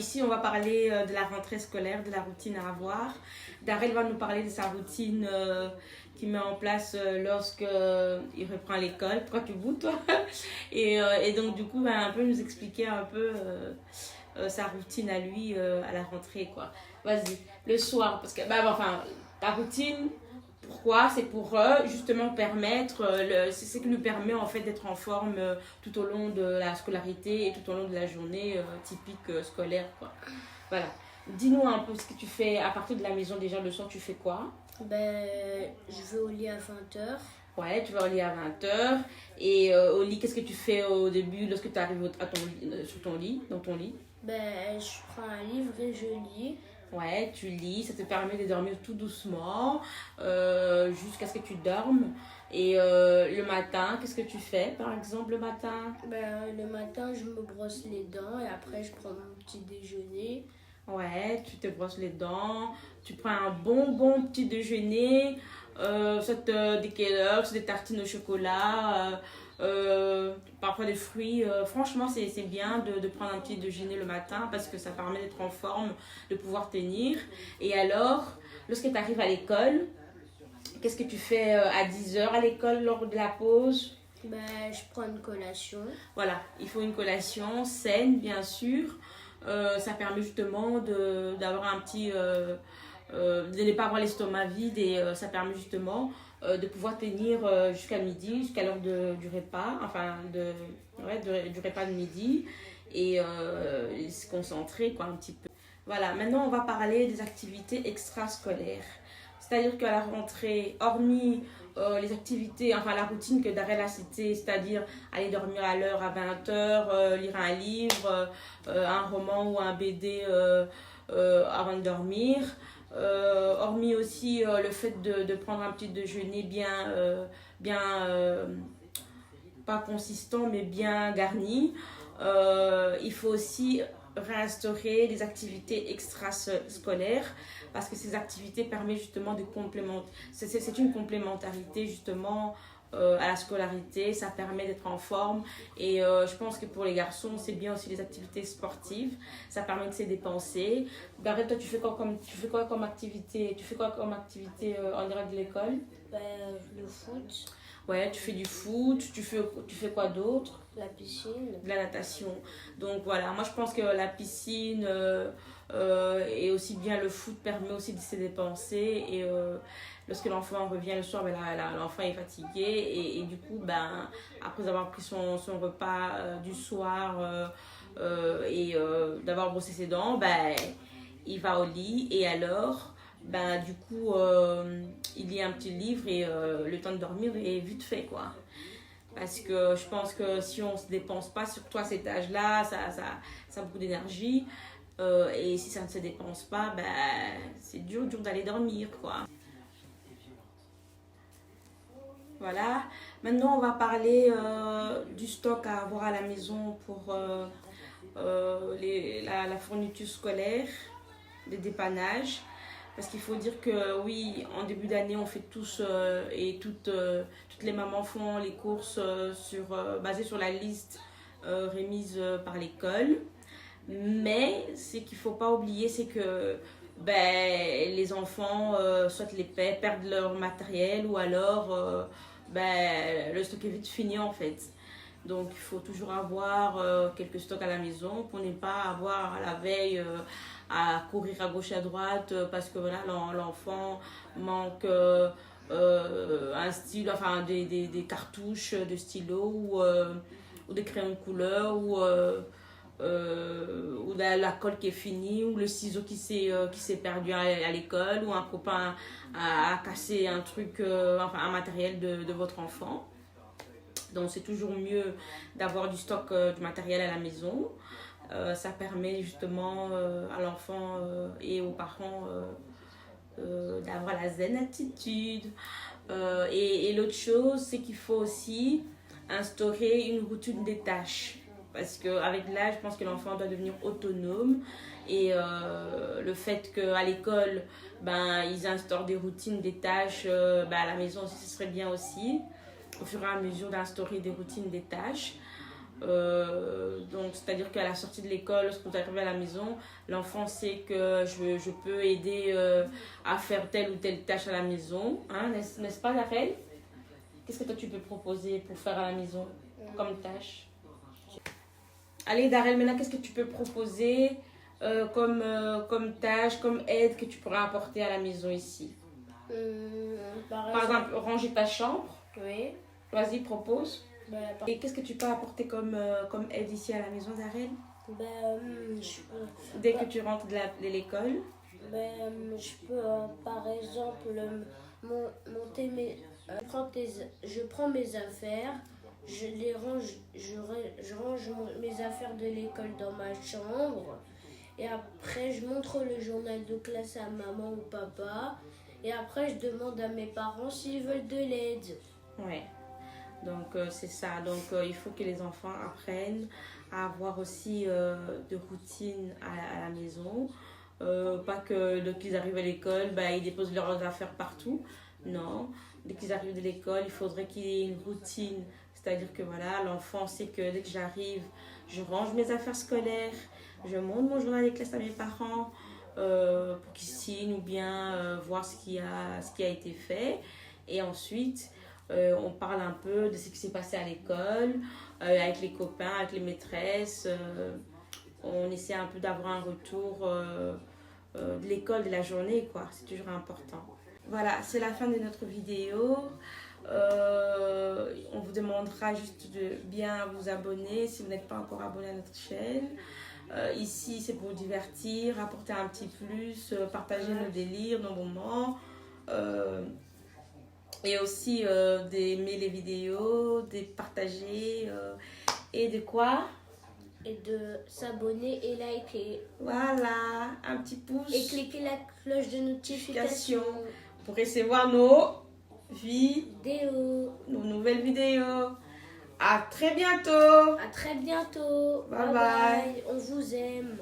ici, on va parler de la rentrée scolaire, de la routine à avoir. Darrell va nous parler de sa routine qu'il met en place lorsque il reprend l'école. Toi, tu boudes, toi. Et donc, du coup, va un peu nous expliquer un peu sa routine à lui à la rentrée, quoi. Vas-y, le soir, parce que, enfin, ta routine, pourquoi? C'est pour justement permettre, c'est ce qui lui permet en fait d'être en forme tout au long de la scolarité et tout au long de la journée typique scolaire, quoi. Voilà. Dis-nous un peu ce que tu fais à partir de la maison déjà le soir, tu fais quoi? Je vais au lit à 20h. Ouais, tu vas au lit à 20h. Et au lit, qu'est-ce que tu fais au début lorsque tu arrives à sur ton lit, dans ton lit? Je prends un livre et je lis. Ouais, tu lis, ça te permet de dormir tout doucement jusqu'à ce que tu dormes. Et le matin, qu'est-ce que tu fais par exemple le matin? Le matin, je me brosse les dents et après, je prends mon petit déjeuner. Ouais, tu te brosses les dents, tu prends un bon petit déjeuner, de quelle heure, c'est des tartines au chocolat, parfois des fruits. Franchement, c'est bien de prendre un petit déjeuner le matin parce que ça permet d'être en forme, de pouvoir tenir. Et alors, lorsque tu arrives à l'école, qu'est-ce que tu fais à 10h à l'école lors de la pause? Je prends une collation. Voilà, il faut une collation saine, bien sûr. Ça permet justement d'avoir un petit de ne pas avoir l'estomac vide et ça permet justement de pouvoir tenir jusqu'à midi, jusqu'à l'heure du repas, du repas de midi et se concentrer quoi un petit peu. Voilà, maintenant on va parler des activités extrascolaires. C'est-à-dire qu'à la rentrée, hormis les activités, enfin la routine que Darrell a citée, c'est-à-dire aller dormir à l'heure à 20h, lire un livre, un roman ou un BD avant de dormir. Hormis aussi le fait de prendre un petit déjeuner pas consistant, mais bien garni. Il faut aussi réinstaurer des activités extrascolaires parce que ces activités permettent justement de complémenter. C'est une complémentarité justement à la scolarité, ça permet d'être en forme et je pense que pour les garçons c'est bien aussi les activités sportives, ça permet de se dépenser. Barret, toi tu fais quoi comme activité en dehors de l'école? Le foot. Ouais, tu fais du foot, tu fais quoi d'autre? La piscine. De la natation. Donc voilà, moi je pense que la piscine et aussi bien le foot permet aussi de se dépenser et lorsque l'enfant revient le soir, l'enfant est fatigué et du coup, après avoir pris son repas du soir et d'avoir brossé ses dents, il va au lit et alors, du coup, il lit un petit livre et le temps de dormir est vite fait quoi. Parce que je pense que si on ne se dépense pas, surtout à cet âge-là, ça a beaucoup d'énergie. Et si ça ne se dépense pas, c'est dur d'aller dormir, quoi. Voilà. Maintenant, on va parler du stock à avoir à la maison pour la fourniture scolaire, les dépannages. Parce qu'il faut dire que oui, en début d'année, on fait tous et toutes les mamans font les courses basées sur la liste remise par l'école. Mais ce qu'il ne faut pas oublier, c'est que les enfants soit perdent leur matériel ou alors le stock est vite fini en fait. Donc il faut toujours avoir quelques stocks à la maison pour ne pas avoir à la veille à courir à gauche et à droite parce que voilà, l'enfant manque un stylo, enfin des cartouches de stylo ou des crayons de couleur ou la colle qui est finie ou le ciseau qui s'est perdu à l'école ou un copain a cassé un truc, un matériel de votre enfant. Donc c'est toujours mieux d'avoir du stock du matériel à la maison. Ça permet justement à l'enfant et aux parents d'avoir la zen attitude. Et l'autre chose, c'est qu'il faut aussi instaurer une routine des tâches. Parce qu'avec l'âge, je pense que l'enfant doit devenir autonome. Et le fait qu'à l'école, ils instaurent des routines, des tâches, à la maison, ce serait bien aussi. Au fur et à mesure d'instaurer des routines, des tâches. Donc, c'est-à-dire qu'à la sortie de l'école, lorsque vous arrivez à la maison, l'enfant sait que je peux aider à faire telle ou telle tâche à la maison. Hein, n'est-ce pas, Darrell? Qu'est-ce que toi tu peux proposer pour faire à la maison comme tâche? Allez, Darrell, maintenant, qu'est-ce que tu peux proposer comme tâche, comme aide que tu pourrais apporter à la maison ici? Par exemple, ranger ta chambre. Oui. Vas-y, propose. Ben, Et qu'est-ce que tu peux apporter comme aide ici à la maison, Darrell? Dès que tu rentres de l'école? Je peux, par exemple, monter je prends mes affaires, je les range, je range mes affaires de l'école dans ma chambre. Et après, je montre le journal de classe à maman ou papa. Et après, je demande à mes parents s'ils veulent de l'aide. Ouais. Donc, c'est ça. Donc, il faut que les enfants apprennent à avoir aussi de routine à la maison. Pas que dès qu'ils arrivent à l'école, ils déposent leurs affaires partout. Non. Dès qu'ils arrivent de l'école, il faudrait qu'il y ait une routine. C'est-à-dire que voilà, l'enfant sait que dès que j'arrive, je range mes affaires scolaires, je montre mon journal de classe à mes parents pour qu'ils signent ou bien voir ce qui a été fait. Et ensuite, on parle un peu de ce qui s'est passé à l'école, avec les copains, avec les maîtresses. On essaie un peu d'avoir un retour de l'école, de la journée, quoi. C'est toujours important. Voilà, c'est la fin de notre vidéo. On vous demandera juste de bien vous abonner si vous n'êtes pas encore abonné à notre chaîne. Ici, c'est pour vous divertir, apporter un petit plus, partager nos délires, nos moments. Et aussi d'aimer les vidéos, de partager et de quoi? Et de s'abonner et liker. Voilà, un petit pouce. Et cliquer la cloche de notification pour recevoir nos vidéos, nos nouvelles vidéos. À très bientôt. À très bientôt. Bye bye. On vous aime.